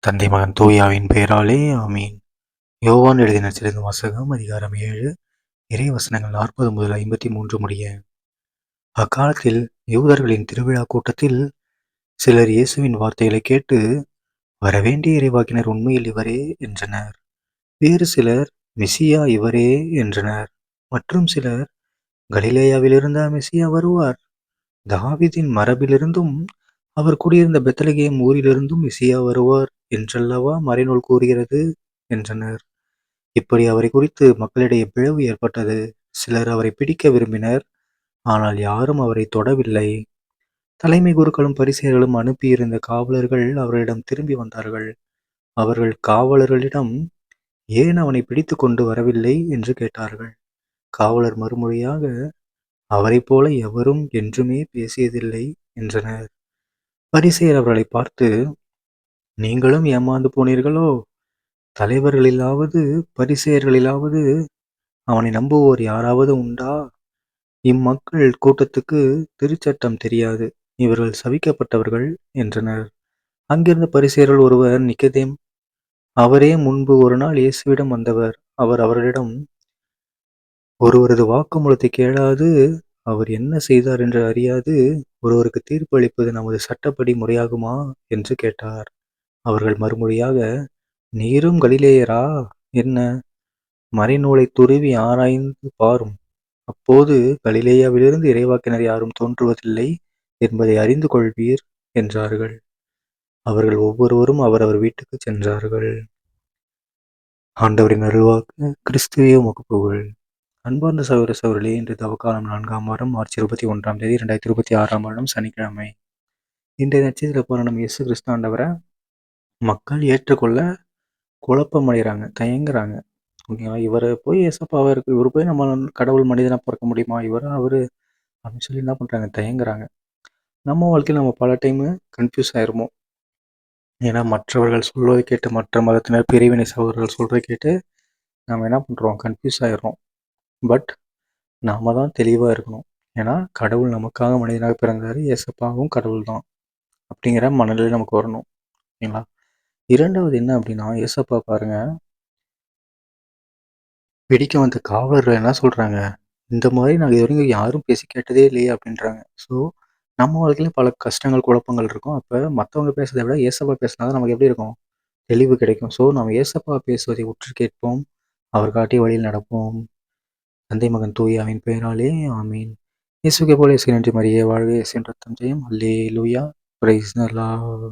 தந்தை மகன் தூயாவின் பெயராலே ஆமீன். யோவான் எழுதின நற்செய்தி வாசகம் அதிகாரம் 7 இறை வசனங்கள் 40 முதல் 53 முடிய. அக்காலத்தில் யூதர்களின் திருவிழா கூட்டத்தில் சிலர் இயேசுவின் வார்த்தைகளை கேட்டு, வரவேண்டிய இறைவாக்கினர் உண்மையில் இவரே என்றனர். வேறு சிலர், மெசியா இவரே என்றனர். மற்றும் சிலர், கலிலேயாவிலிருந்த மெசியா வருவார், தாவீதின் மரபிலிருந்தும் அவர் குடியிருந்த பெத்லகேம் ஊரிலிருந்தும் மெசியா வருவார் என்றல்லவா மறைநூல் கூறுகிறது என்றனர். இப்படி அவரை குறித்து மக்களிடையே பிளவு ஏற்பட்டது. சிலர் அவரை பிடிக்க விரும்பினர், ஆனால் யாரும் அவரை தொடவில்லை. தலைமை குருக்களும் பரிசேயர்களும் அனுப்பியிருந்த காவலர்கள் அவர்களிடம் திரும்பி வந்தார்கள். அவர்கள் காவலர்களிடம், ஏன் அவனை பிடித்து கொண்டு வரவில்லை என்று கேட்டார்கள். காவலர் மறுமொழியாக, அவரைப் போல எவரும் என்றுமே பேசியதில்லை என்றனர். பரிசேயர் அவர்களை பார்த்து, நீங்களும் ஏமாந்து போனீர்களோ? தலைவர்களிலாவது பரிசேயர்களிலாவது அவனை நம்புவோர் யாராவது உண்டா? இம்மக்கள் கூட்டத்துக்கு திருச்சட்டம் தெரியாது, இவர்கள் சபிக்கப்பட்டவர்கள் என்றனர். அங்கிருந்த பரிசேயர்கள் ஒருவர் நிக்கதேம், அவரே முன்பு ஒரு நாள் இயேசுவிடம் வந்தவர். அவர் அவர்களிடம், ஒருவரது வாக்குமூலத்தை கேளாது, அவர் என்ன செய்தார் என்று அறியாது ஒருவருக்கு தீர்ப்பு அளிப்பது நமது சட்டப்படி முறையாகுமா என்று கேட்டார். அவர்கள் மறுமொழியாக, நீரும் கலிலேயரா? என்ன, மறைநூலை துருவி ஆராய்ந்து பாரும், அப்போது கலிலேயாவிலிருந்து இறைவாக்கினர் யாரும் தோன்றுவதில்லை என்பதை அறிந்து கொள்வீர் என்றார்கள். அவர்கள் ஒவ்வொருவரும் அவரவர் வீட்டுக்கு சென்றார்கள். ஆண்டவரின் அருள்வாக்கு. கிறிஸ்துவே உமக்கு புகழ். அன்பார்ந்த சகோதர சகோதரிகளே, இன்று தவக்காலம் 4ஆம் வாரம் மார்ச் 21ஆம் தேதி 2026ஆம் வருடம் சனிக்கிழமை. இன்றைய நட்சத்திர நம்ம இயேசு கிறிஸ்து ஆண்டவரை மக்கள் ஏற்றுக்கொள்ள குழப்பம் அடைகிறாங்க, தயங்குறாங்க. ஓகேவா? இவரை போய் ஏசப்பாவாக இருக்கு, இவர் போய் நம்ம கடவுள் மனிதனாக பிறக்க முடியுமா, இவரா அவரு அப்படின்னு சொல்லி என்ன பண்ணுறாங்க, தயங்குறாங்க. நம்ம வாழ்க்கையில் நம்ம பல டைமு கன்ஃபியூஸ் ஆயிருமோ. ஏன்னா மற்றவர்கள் சொல்வதை கேட்டு, மற்ற மதத்தினர் பிரிவினை சகோதரர்கள் சொல்கிறத கேட்டு நம்ம என்ன பண்ணுறோம், கன்ஃபியூஸ் ஆயிடுறோம். பட் நாம தான் தெளிவாக இருக்கணும். ஏன்னா கடவுள் நமக்காக மனிதனாக பிறந்தார், ஏசப்பாவும் கடவுள் தான் அப்படிங்கிற மனநிலை நமக்கு வரணும். ஓகேங்களா? இரண்டாவது என்ன அப்படின்னா, ஏசப்பா பாருங்க, பிடிக்க வந்த காவலர்கள் என்ன சொல்கிறாங்க, இந்த மாதிரி நாங்கள் இது வரைக்கும் யாரும் பேசி கேட்டதே இல்லையே அப்படின்றாங்க. ஸோ நம்ம வாழ்க்கையிலும் பல கஷ்டங்கள் குழப்பங்கள் இருக்கும். அப்போ மற்றவங்க பேசுறதை விட ஏசப்பா பேசினா தான் நமக்கு எப்படி இருக்கும், தெளிவு கிடைக்கும். ஸோ நம்ம ஏசப்பா பேசுவதை உற்று கேட்போம், அவர் காட்டிய வழியில் நடப்போம். தந்தை மகன் தூயாவின் பெயராலே ஆமீன். இயேசுவை போல இயேசு நன்றி மரியே வாழ்க, இயேசுவின் ரத்தம் ஜெயம். அல்லேலூயா. Praise the Lord.